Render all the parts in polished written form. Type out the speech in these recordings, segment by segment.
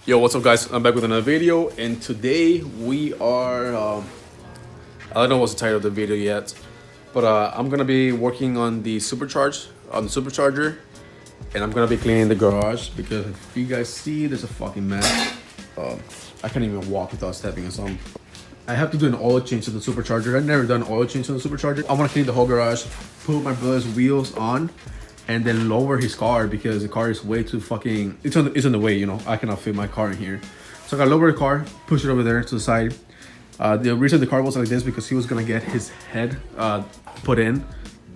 Yo, what's up guys? I'm back with another video, and today we are I don't know what's the title of the video yet, but I'm gonna be working on the supercharger, and I'm gonna be cleaning the garage because if you guys see, there's a fucking mess. I can't even walk without stepping in some. I have to do an oil change to the supercharger. I've never done an oil change to the supercharger. I want to clean the whole garage, put my brother's wheels on, and then lower his car because the car is way too fucking, it's in the way, you know. I cannot fit my car in here. So I gotta lower the car, push it over there to the side. The reason the car was like this because he was gonna get his head put in,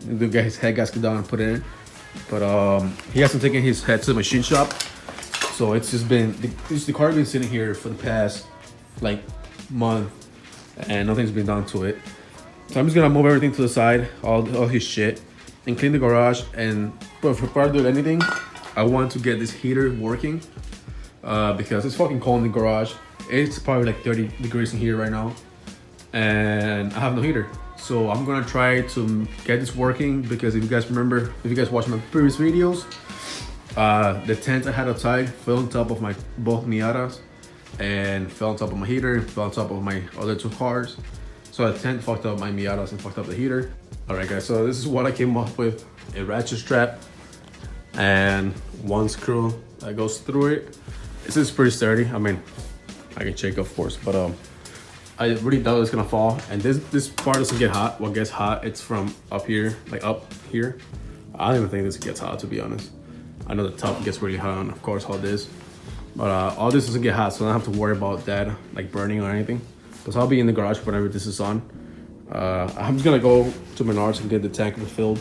to get his head gasket down and put in. But he hasn't taken his head to the machine shop. So it's just been, the car has been sitting here for the past like month and nothing's been done to it. So I'm just gonna move everything to the side, all his shit, and clean the garage. And before I do anything, I want to get this heater working because it's fucking cold in the garage. It's probably like 30 degrees in here right now, and I have no heater. So I'm gonna try to get this working because if you guys remember, if you guys watched my previous videos, the tent I had outside fell on top of my both Miatas and fell on top of my heater and fell on top of my other two cars. So the tent fucked up my Miatas and fucked up the heater. All right guys, so this is what I came up with: a ratchet strap and one screw that goes through it. This is pretty sturdy. I mean, I can check of course, but I really doubt it's gonna fall. And this part doesn't get hot. What gets hot, it's from up here, like up here. I don't even think this gets hot, to be honest. I know the top gets really hot, and of course all this, but all this doesn't get hot, so I don't have to worry about that like burning or anything. Because I'll be in the garage whenever this is on. I'm just gonna go to Menards and get the tank refilled.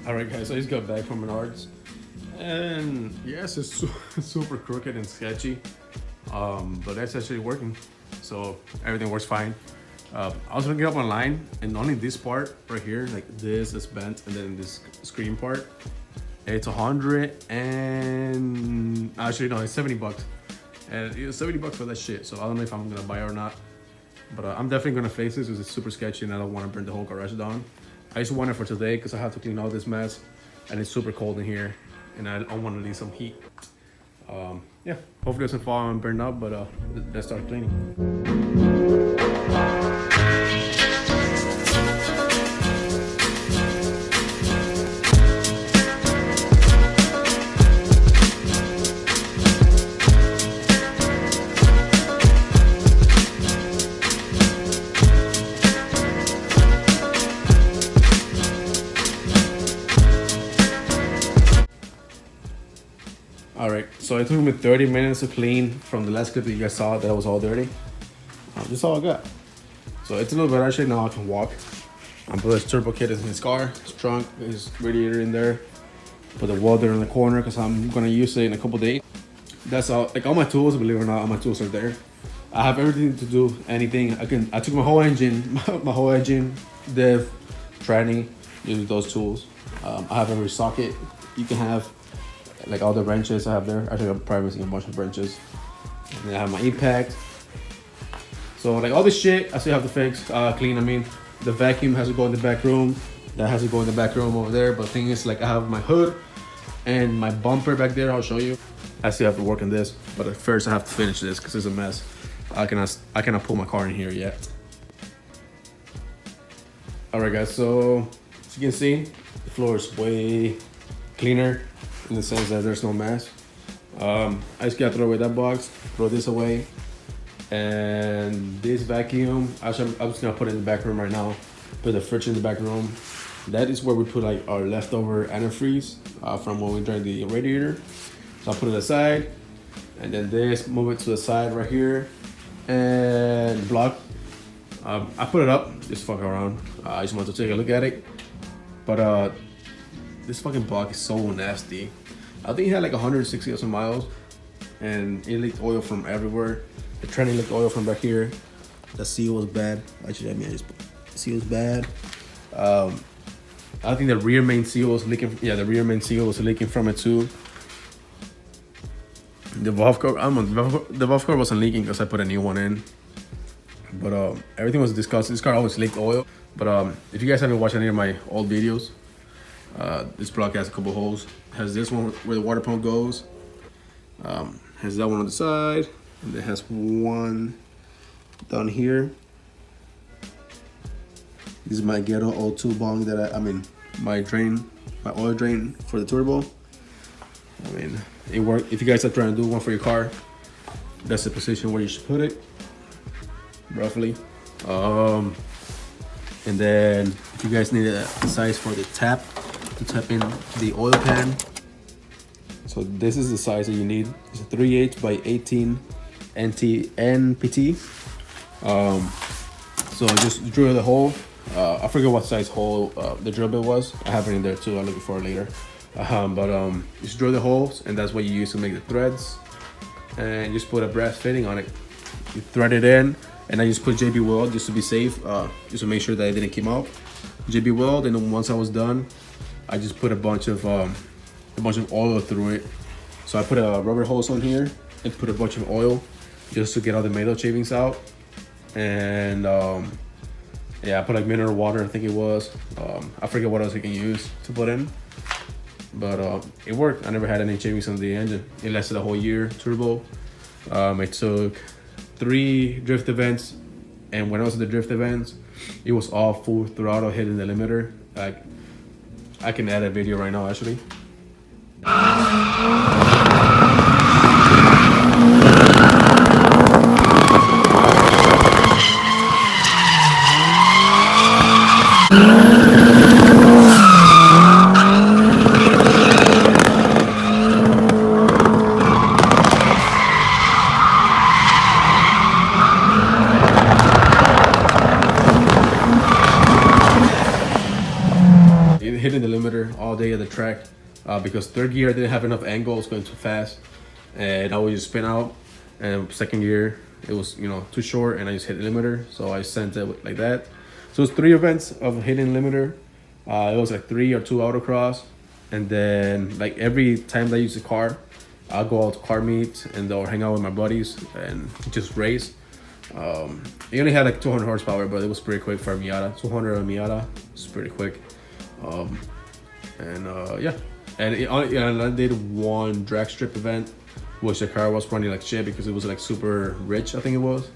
All right guys, so I just got back from Menards, and yes, it's super crooked and sketchy, but that's actually working, so everything works fine. I was looking up online, and only this part right here, like this is bent, and then this screen part, it's 100 and actually no, it's 70 bucks, and it's 70 bucks for that shit. So I don't know if I'm gonna buy it or not, but I'm definitely gonna face this because it's super sketchy and I don't want to burn the whole garage down. I just want it for today because I have to clean all this mess, and it's super cold in here, and I want to leave some heat. Yeah, hopefully it doesn't fall and burn up, but let's start cleaning. All right, so it took me 30 minutes to clean from the last clip that you guys saw that was all dirty. This is all I got. So it's a little bit actually, now I can walk. I put his turbo kit in his car, his trunk, his radiator in there. Put the water in the corner because I'm gonna use it in a couple days. That's all, like all my tools, believe it or not, all my tools are there. I have everything to do anything. I took my whole engine, diff, tranny, use those tools. I have every socket you can have. Like all the wrenches I have there. Actually, I'm probably missing a bunch of wrenches. And then I have my impact. So like all this shit, I still have to fix, clean. I mean, the vacuum has to go in the back room. That has to go in the back room over there. But the thing is, like I have my hood and my bumper back there. I'll show you. I still have to work on this, but at first I have to finish this because it's a mess. I cannot pull my car in here yet. All right, guys. So as you can see, the floor is way cleaner, in the sense that there's no mess. I just gotta throw away that box, throw this away, and this vacuum, actually I'm just gonna put it in the back room right now. Put the fridge in the back room. That is where we put like our leftover antifreeze from when we drank the radiator. So I'll put it aside, and then this, move it to the side right here, and block. I put it up, just fuck around. I just want to take a look at it, but this fucking block is so nasty. I think it had like 160,000 miles, and it leaked oil from everywhere. The tranny leaked oil from back here. The seal was bad. Actually, the seal was bad. I think the rear main seal was leaking. Yeah, the rear main seal was leaking from it too. The valve cover wasn't leaking because I put a new one in. But everything was disgusting. This car always leaked oil. But if you guys haven't watched any of my old videos, this block has a couple holes. It has this one where the water pump goes, Has that one on the side, and it has one down here. This is my ghetto O2 bong that I mean my oil drain for the turbo. I mean, it worked. If you guys are trying to do one for your car, that's the position where you should put it, roughly. And then if you guys need a size for the tap, to tap in the oil pan. So this is the size that you need. It's a 3/8 by 18 NPT. So just drill the hole. I forget what size hole the drill bit was. I have it in there too. I'll look for it later. Just drill the holes, and that's what you use to make the threads. And just put a brass fitting on it. You thread it in, and I just put JB Weld just to be safe, just to make sure that it didn't come out. JB Weld, and then once I was done, I just put a bunch of oil through it. So I put a rubber hose on here and put a bunch of oil just to get all the metal shavings out. And yeah, I put like mineral water, I think it was. I forget what else you can use to put in, but it worked. I never had any shavings on the engine. It lasted a whole year, turbo. I took 3 drift events, and when I was at the drift events, it was all full throttle hitting the limiter. Like, I can add a video right now actually. Hitting the limiter all day at the track because third gear I didn't have enough angle. It was going too fast, and I would just spin out. And second gear it was too short, and I just hit the limiter, so I sent it like that. So it's 3 events of hitting limiter. It was like 3 or 2 autocross, and then like every time that I use the car, I'll go out to car meets and I'll hang out with my buddies and just race. It only had like 200 horsepower, but it was pretty quick for a Miata. 200 on Miata, it's pretty quick. Yeah, and I did one drag strip event, which the car was running like shit because it was like super rich, I think it was.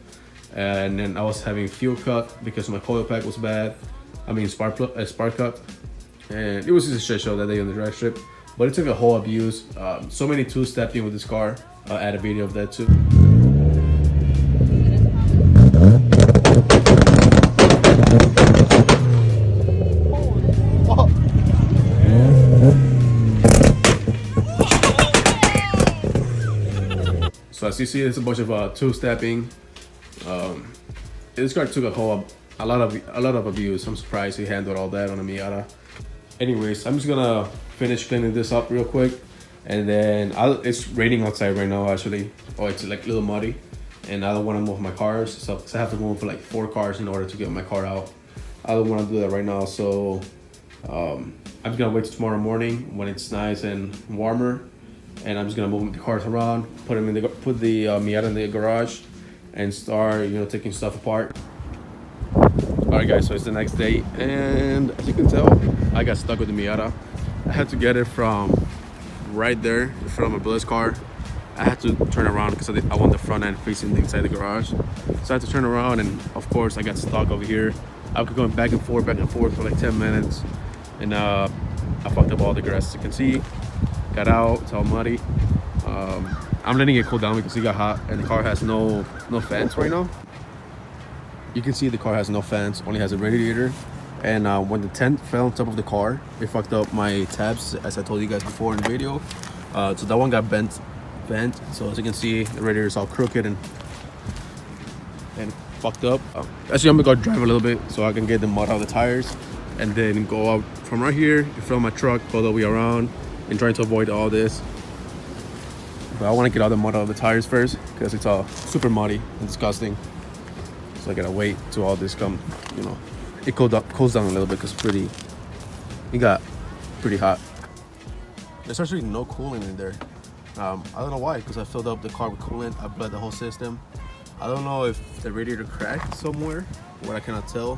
And then I was having fuel cut because my coil pack was bad. I mean spark cut, and it was just a shit show that day on the drag strip. But it took a whole abuse. So many two-stepped in with this car. I'll add a video of that too. So as you see, it's a bunch of two-stepping. This car took a lot of abuse. I'm surprised he handled all that on a Miata. Anyways, I'm just gonna finish cleaning this up real quick, and then it's raining outside right now actually. Oh, it's like a little muddy, and I don't want to move my cars, so I have to move for like 4 cars in order to get my car out. I don't want to do that right now, so I'm just gonna wait till tomorrow morning when it's nice and warmer, and I'm just gonna move the cars around, put the Miata in the garage, and start taking stuff apart. Alright guys, so it's the next day, and as you can tell, I got stuck with the Miata. I had to get it from right there in front of my Bliss car. I had to turn around because I want the front end facing inside the garage. So I had to turn around, and of course I got stuck over here. I was going back and forth for like 10 minutes, and I fucked up all the grass, as you can see. Got out, it's all muddy. I'm letting it cool down because it got hot, and the car has no fans right now. You can see the car has no fans, only has a radiator. And when the tent fell on top of the car, it fucked up my tabs, as I told you guys before in the video. So that one got bent. So as you can see, the radiator is all crooked and fucked up. Actually, I'm gonna go drive a little bit so I can get the mud out of the tires, and then go out from right here in front of my truck, go the way around, and trying to avoid all this. But I want to get all the mud out of the tires first because it's all super muddy and disgusting. So I gotta wait till all this come, it cools down a little bit because it got pretty hot. There's actually no coolant in there. I don't know why, because I filled up the car with coolant. I bled the whole system. I don't know if the radiator cracked somewhere, what I cannot tell,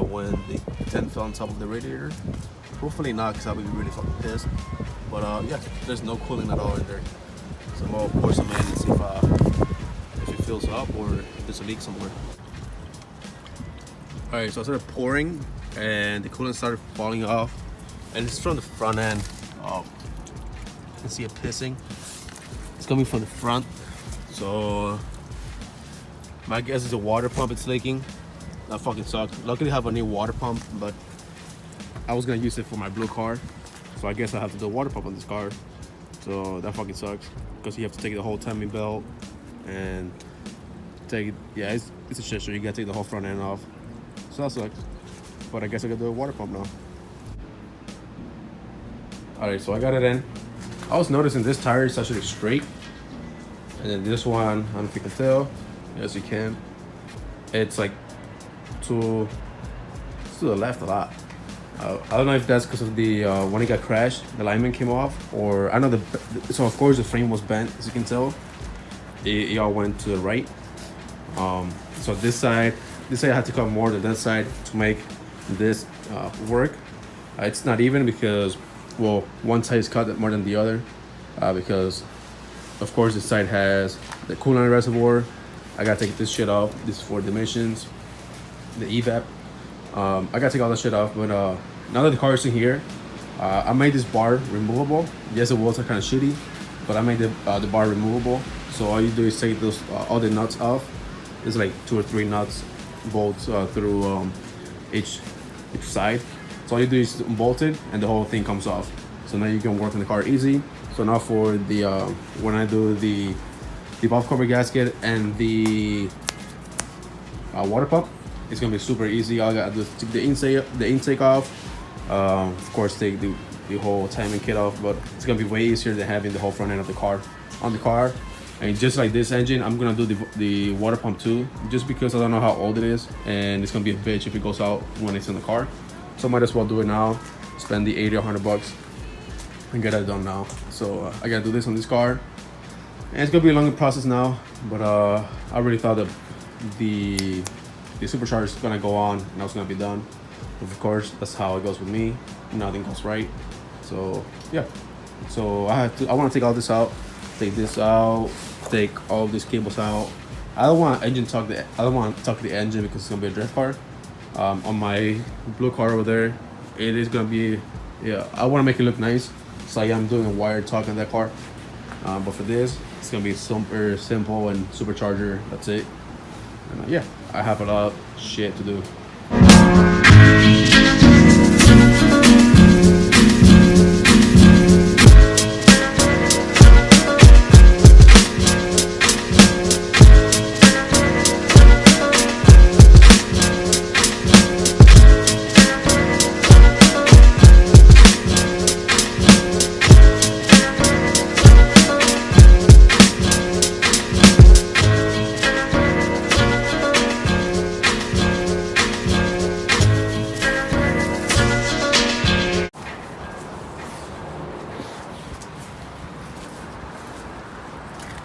when the tent fell on top of the radiator. Hopefully not, because I would be really fucking pissed. But yeah, there's no coolant at all in there. So I'll pour some in and see if it fills up or if there's a leak somewhere. All right, so I started pouring and the coolant started falling off, and it's from the front end. You can see it pissing. It's coming from the front, so my guess is the water pump it's leaking. That fucking sucks. Luckily I have a new water pump, but I was gonna use it for my blue car, so I guess I have to do a water pump on this car. So that fucking sucks, because you have to take the whole timing belt and take it. Yeah, it's a shit show. You gotta take the whole front end off, so that sucks. But I guess I gotta do a water pump now. Alright, so I got it in. I was noticing this tire is actually straight, and then this one, I don't know if you can tell. Yes, you can. It's like to the left a lot. I don't know if that's because of the when it got crashed, the alignment came off, or I know so of course the frame was bent, as you can tell. It all went to the right. So this side I had to cut more than that side to make this work. It's not even because, well, one side is cut more than the other, because of course this side has the coolant reservoir. I gotta take this shit off. This is for the emissions, the evap. I gotta take all that shit off, but now that the car is in here, I made this bar removable. Yes, the wheels are kind of shitty, but I made the bar removable. So all you do is take those all the nuts off. There's like 2 or 3 nuts, bolts through each side. So all you do is bolt it, and the whole thing comes off. So now you can work on the car easy. So now for the when I do the valve cover gasket and the water pump, it's gonna be super easy. All I gotta do is take the intake off. Of course, take the whole timing kit off, but it's gonna be way easier than having the whole front end of the car on the car. And just like this engine, I'm gonna do the water pump too, just because I don't know how old it is, and it's gonna be a bitch if it goes out when it's in the car. So I might as well do it now, spend the 80 or 100 bucks and get it done now. So I gotta do this on this car, and it's gonna be a longer process now, but I really thought that the Supercharge is gonna go on and I was gonna be done. But of course, that's how it goes with me. Nothing goes right. So yeah. So I want to take all this out, take this out, take all these cables out. I don't want to tuck the engine because it's gonna be a drift car. On my blue car over there, it is gonna be, yeah, I want to make it look nice, so I'm doing a wire tuck on that car. But for this, it's gonna be super simple and supercharger. That's it. And, yeah, I have a lot of shit to do.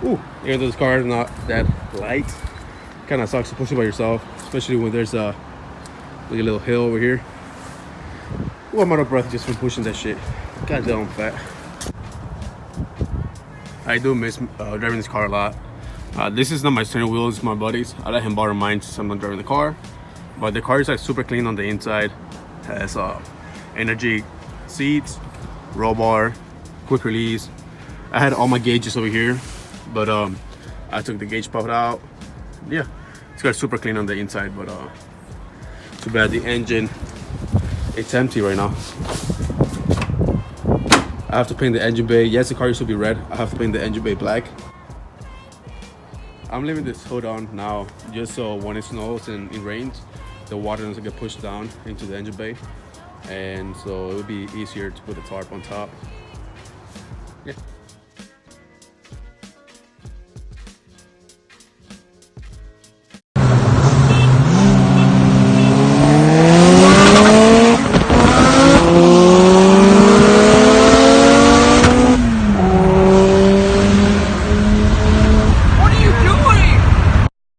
Ooh, even though this car is not that light, kind of sucks to push it by yourself, especially when there's like a little hill over here. Ooh, I'm out of breath just from pushing that shit. God damn, I'm fat. I do miss driving this car a lot. This is not my steering wheel, it's my buddy's. I let him borrow mine since I'm not driving the car. But the car is like super clean on the inside. Has energy seats, roll bar, quick release. I had all my gauges over here, but I took the gauge pop out. Yeah, it's got super clean on the inside, but too bad the engine, it's empty right now. I have to paint the engine bay. Yes, the car used to be red. I have to paint the engine bay black. I'm leaving this hood on now, just so when it snows and it rains, the water doesn't get pushed down into the engine bay, and so it would be easier to put the tarp on top. Yeah.